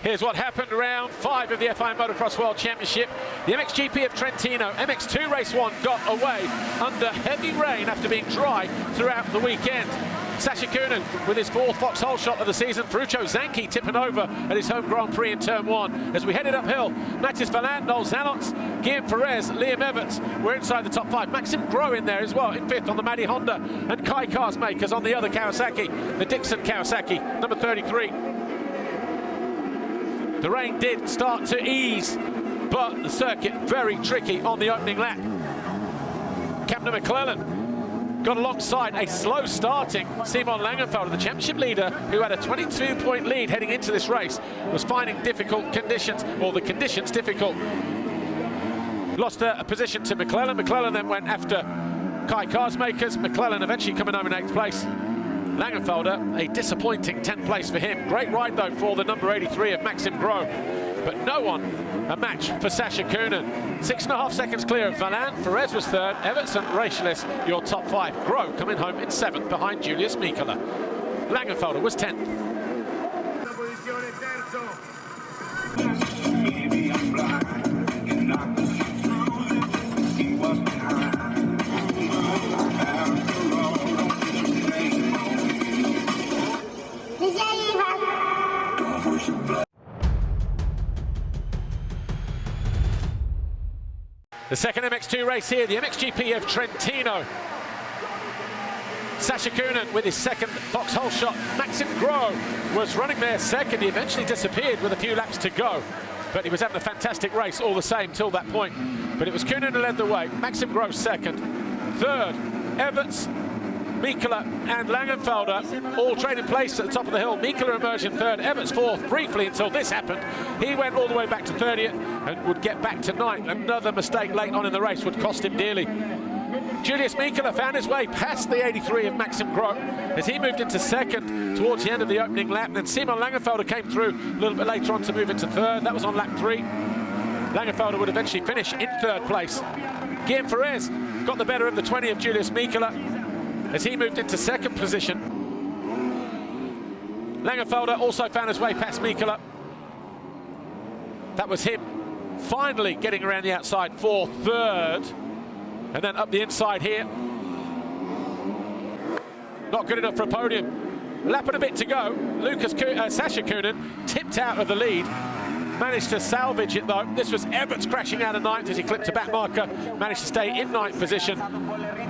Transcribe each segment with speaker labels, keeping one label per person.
Speaker 1: Here's what happened round 5 of the FIA Motocross World Championship. The MXGP of Trentino, MX2 Race 1 got away under heavy rain after being dry throughout the weekend. Sasha Coonan with his 4th foxhole shot of the season. Ferruccio Zanchi tipping over at his home Grand Prix in Turn 1. As we headed uphill, Mathis Valland, Noel Zanots, Guillaume Perez, Liam Everts were inside the top 5. Maxim Gros in there as well, in 5th on the Matty Honda, and Kai Cars makers on the other Kawasaki, the Dixon Kawasaki, number 33. The rain did start to ease, but the circuit very tricky on the opening lap. Captain McClellan got alongside a slow starting Simon Langenfelder, the championship leader, who had a 22-point lead heading into this race, was finding difficult conditions, or the conditions difficult. Lost a position to McClellan. McClellan then went after Kai Cars makers. McClellan eventually coming home in 8th place. Langenfelder, a disappointing 10th place for him. Great ride though for the number 83 of Maxim Gros, but no one a match for Sasha Coonan. 6.5 seconds clear of Valland. Perez was 3rd, Everts and Racilis your top 5. Gros coming home in 7th behind Julius Mikkola. Langenfelder was 10th. The second MX2 race here, the MXGP of Trentino. Sasha Coonan with his 2nd foxhole shot. Maxim Gros was running there 2nd. He eventually disappeared with a few laps to go, but he was having a fantastic race all the same till that point. But it was Coonan who led the way. Maxim Gros 2nd. 3rd, Everts, Mikkola and Langenfelder all trading place at the top of the hill. Mikkola emerged in 3rd, Everts 4th briefly until this happened. He went all the way back to 30th and would get back to 9th. Another mistake late on in the race would cost him dearly. Julius Mikkola found his way past the 83 of Maxim Gros as he moved into 2nd towards the end of the opening lap. And then Simon Langenfelder came through a little bit later on to move into 3rd. That was on lap 3. Langenfelder would eventually finish in 3rd place. Guillaume Perez got the better of the 20 of Julius Mikkola as he moved into 2nd position. Langenfelder also found his way past Mikkola. That was him finally getting around the outside for 3rd. And then up the inside here. Not good enough for a podium. Lap and a bit to go. Sasha Coonan tipped out of the lead. Managed to salvage it though. This was Everts crashing out of 9th as he clipped a back marker. Managed to stay in 9th position.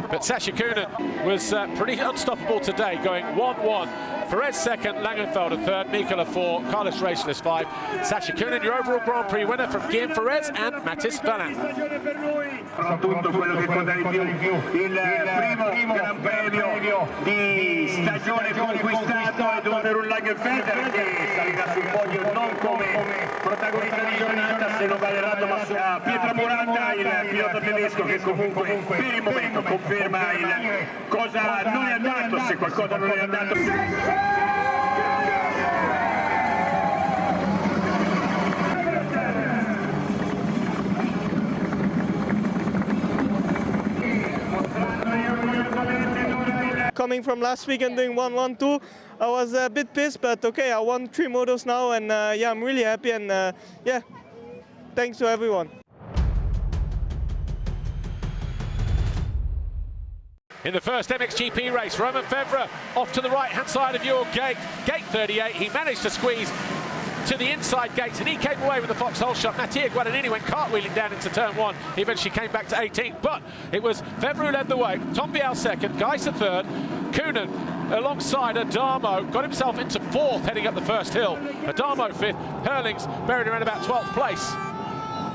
Speaker 1: But Sasha Coonan was pretty unstoppable today, going 1-1. Perez 2nd, Langenfelder 3rd, Mikkola 4, Carlos Racilis 5. Sasha Coonan, your overall Grand Prix winner from Guillaume Perez and Mathis Valland.
Speaker 2: Tutto quello che conta di più, il primo Gran Premio di stagione conquistato è dovuto un Langenfelder che salirà sul podio non come protagonista di giornata, se non vado errato, ma Pietra Murata, il pilota tedesco che comunque per il momento conferma cosa non è andato, se qualcosa non è andato.
Speaker 3: Coming from last week and doing 1-1-2, I was a bit pissed, but okay, I won 3 motos now, and yeah, I'm really happy, and yeah, thanks to everyone.
Speaker 1: In the first MXGP race, Roman Febvre off to the right-hand side of your gate, gate 38. He managed to squeeze to the inside gates, and he came away with the foxhole shot. Mattia Guadagnini went cartwheeling down into turn 1. He eventually came back to 18th, but it was Febvre who led the way. Tom Vial 2nd, Geiser 3rd, Coonan alongside Adamo got himself into 4th heading up the first hill. Adamo 5th, Herlings buried around about 12th place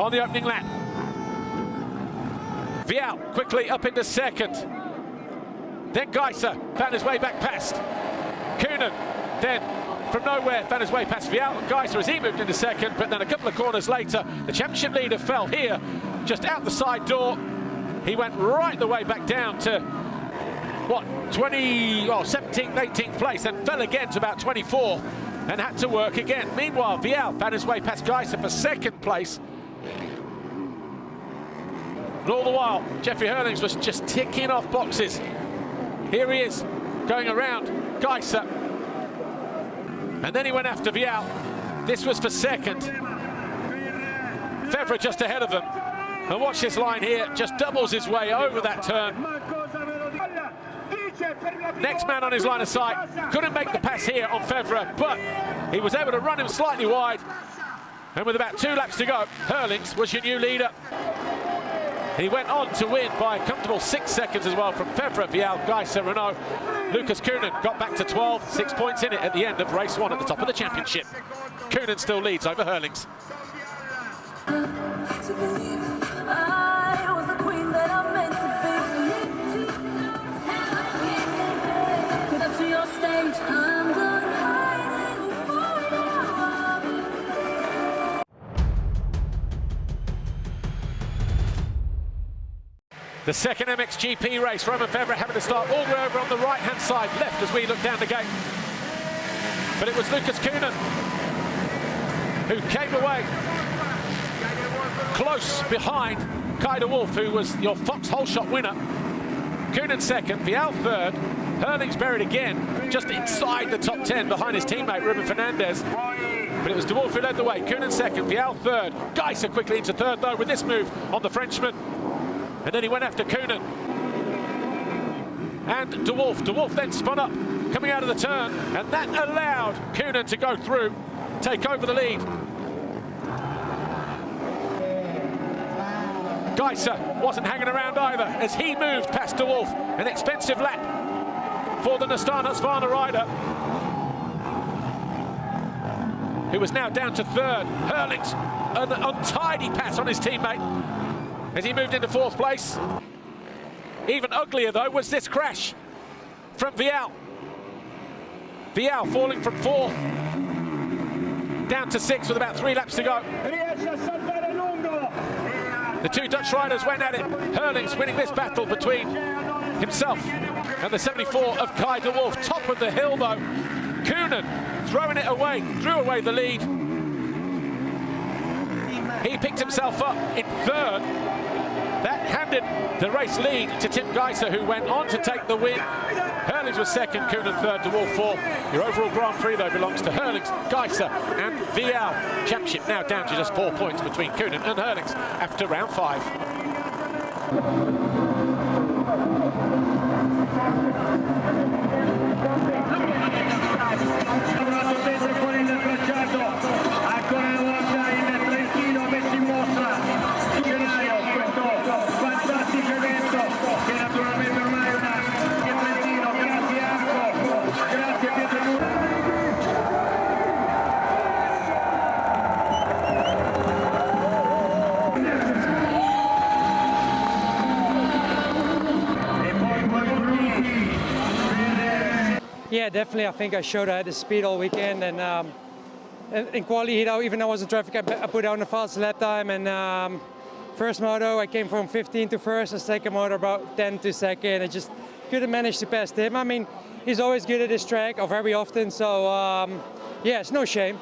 Speaker 1: on the opening lap. Vial quickly up into 2nd. Then Geiser found his way back past Coonan. Then from nowhere found his way past Vial and Geiser as he moved into 2nd, but then a couple of corners later, the championship leader fell here, just out the side door. He went right the way back down to, what, 17th, 18th place, then fell again to about 24th and had to work again. Meanwhile, Vial found his way past Geiser for 2nd place. And all the while, Jeffrey Herlings was just ticking off boxes. Here he is, going around Geiser. And then he went after Vial. This was for second. Febvre just ahead of them. And watch this line here, just doubles his way over that turn. Next man on his line of sight, couldn't make the pass here on Febvre, but he was able to run him slightly wide. And with about 2 laps to go, Herlings was your new leader. He went on to win by a comfortable 6 seconds as well from Febvre, Vial, Geiser, Renault. Lucas Koenen got back to 12, 6 points in it at the end of race 1 at the top of the championship. Koenen still leads over Herlings. The second MXGP race, Romain Febvre having to start all the way over on the right-hand side, left as we look down the gate. But it was Lucas Koenen who came away close behind Kai de Wolf, who was your Fox whole shot winner. Koenen second, Vial third, Herlings buried again, just inside the top 10 behind his teammate Ruben Fernandez. But it was de Wolf who led the way, Koenen second, Vial third. Geiser quickly into third though with this move on the Frenchman. And then he went after Koenen. And de Wolf then spun up, coming out of the turn, and that allowed Koenen to go through, take over the lead. Geiser wasn't hanging around either as he moved past de Wolf. An expensive lap for the Astana rider, who was now down to third. Herlings, an untidy pass on his teammate as he moved into 4th place. Even uglier though was this crash from Vial. Vial falling from 4th down to 6th with about 3 laps to go. The 2 Dutch riders went at it. Herlings winning this battle between himself and the 74 of Kai de Wolf. Top of the hill though. Koenen throwing it away, threw away the lead. He picked himself up in 3rd. That handed the race lead to Tim Geiser, who went on to take the win. Herlings was 2nd, Koenen 3rd, de Wolf 4th. Your overall Grand Prix, though, belongs to Herlings, Geiser and Vial. Championship now down to just 4 points between Koenen and Herlings after round 5.
Speaker 2: Ancora una volta il Trentino messo in mostra sul scenario questo fantastico evento che naturalmente ormai è una Trentino. Grazie Arco, grazie Pietro.
Speaker 4: Yeah, definitely. I think I showed I had the speed all weekend, and in quali, even though I was in traffic, I put down the fastest lap time. And first moto, I came from 15 to first, and second moto about 10 to second. I just couldn't manage to pass him. I mean, he's always good at this track, or very often. So yeah, it's no shame.